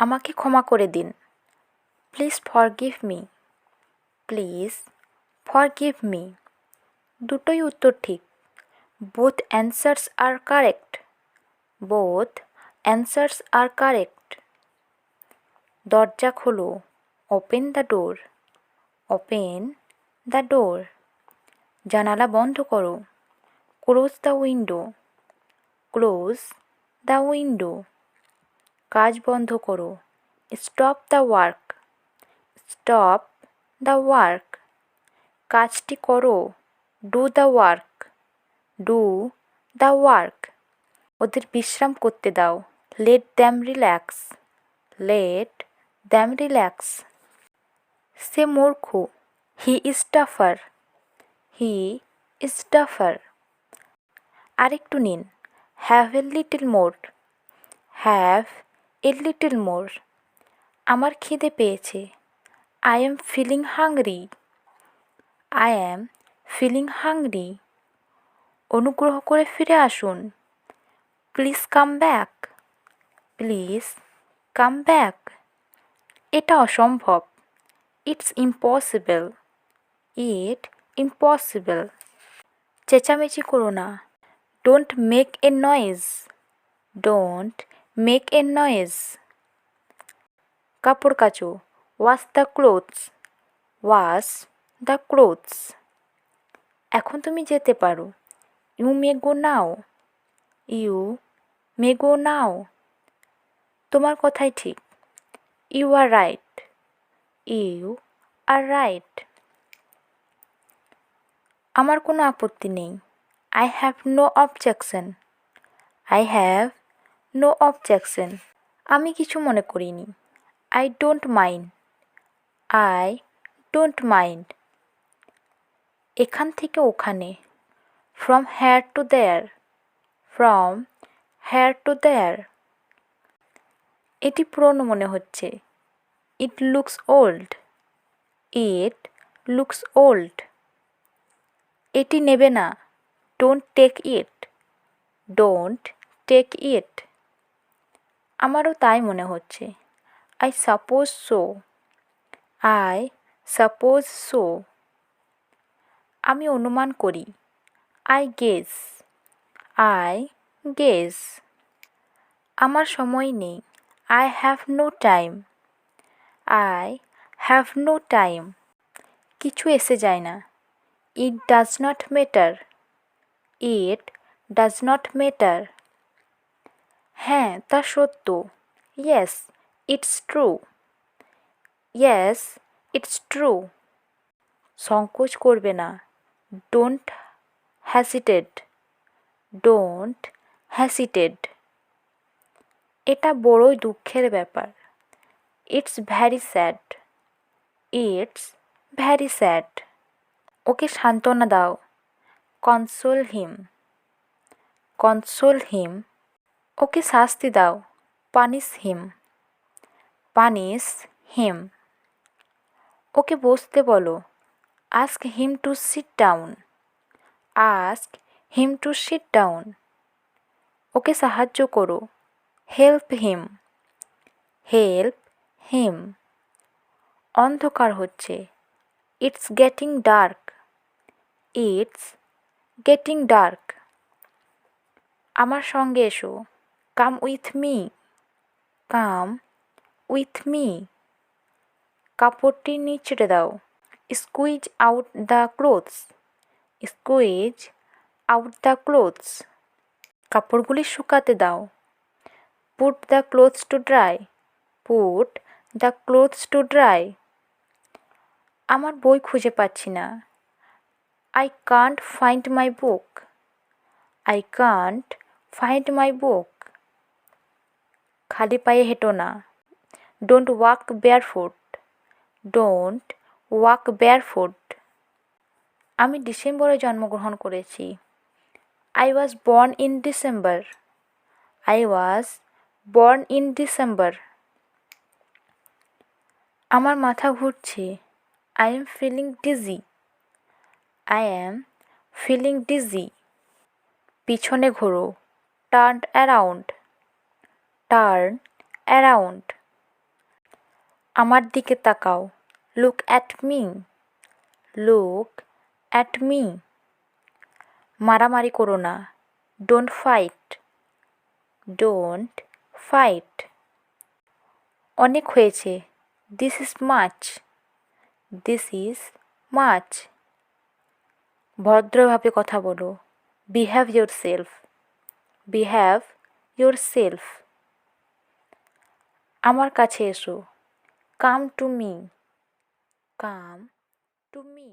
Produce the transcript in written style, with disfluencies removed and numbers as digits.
আমাকে ক্ষমা করে দিন। Please forgive me. Please forgive me. দুটোই উত্তর ঠিক। Both answers are correct. Both answers are correct. দরজা খোলো। Open the door. Open the door. জানালা বন্ধ করো। Close the window. Close the window. কাজ বন্ধ করো। Stop the work. Stop the work. কাজটি করো। Do the work. Do the work. ওদের বিশ্রাম করতে দাও। Let them relax. Let them relax. সে মূর্খ। He is duffer. He is duffer. আরেকটু নিন। Have a little more. Have a little more. আমার খিদে পেয়েছে। I am feeling hungry. I am feeling hungry. অনুগ্রহ করে ফিরে আসুন। Please come back. Please come back. এটা অসম্ভব। It's impossible. It impossible. চেঁচামেচি করো না। Don't make a noise. Don't make a noise. কাপড় কাচো। Wash the clothes. Wash the clothes. এখন তুমি যেতে পারো। You may go now. You may go নাও। তোমার কথাই ঠিক। You are right. You are right. আমার কোনো আপত্তি নেই। I have no objection. I have no objection. আমি কিছু মনে করিনি। I don't mind. I don't mind. এখান থেকে ওখানে। From here to there. From here to there. এটি পুরনো মনে হচ্ছে। It looks old. It looks old. এটি নেবে না। Don't take it. Don't take it. আমারও তাই মনে হচ্ছে। I suppose so. I suppose so. আমি অনুমান করি। I guess. I guess. আমার সময় নেই। I have no time. I have no time. কিছু এসে যায় না। It does not matter. It does not matter. হ্যাঁ, তা সত্য। Yes, it's true. Yes, it's true. সংকোচ করবে না। Don't hesitate. Don't hesitate. এটা বড়ই দুঃখের ব্যাপার। It's very sad. It's very sad. ওকে সান্ত্বনা দাও। কনসোল হিম। কনসোল হিম। ওকে শাস্তি দাও। Punish him. Punish him. ওকে বসতে বলো। Ask him to sit down. Ask him to sit down. ওকে সাহায্য করো। Help him. Help him. অন্ধকার হচ্ছে। It's getting dark. It's getting dark. আমার সঙ্গে এসো। Come with me. Come with me. কাপড়টি নিচড়ে দাও। Squeeze out the clothes. Squeeze out the clothes. কাপড়গুলি শুকাতে দাও। Put the clothes to dry. Put the clothes to dry. আমার বই খুঁজে পাচ্ছি না। I can't find my book. I can't find my book. খালি পায়ে হেঁটো না। Don't walk barefoot. Don't walk barefoot. আমি ডিসেম্বরে জন্মগ্রহণ করেছি। I was born in December. I was born in December. আমার মাথা ঘুরছে। I am feeling dizzy. I am feeling dizzy. পিছনে ঘোরো। Turn around. Turn around. আমার দিকে তাকাও, look at me, look at me. মারামারি করো না, ডোন্ট ফাইট, ডোন্ট ফাইট। অনেক হয়েছে, this is much, this is much. ভদ্রভাবে কথা বলো, behave yourself, behave yourself. আমার কাছে এসো, come to me, come to me.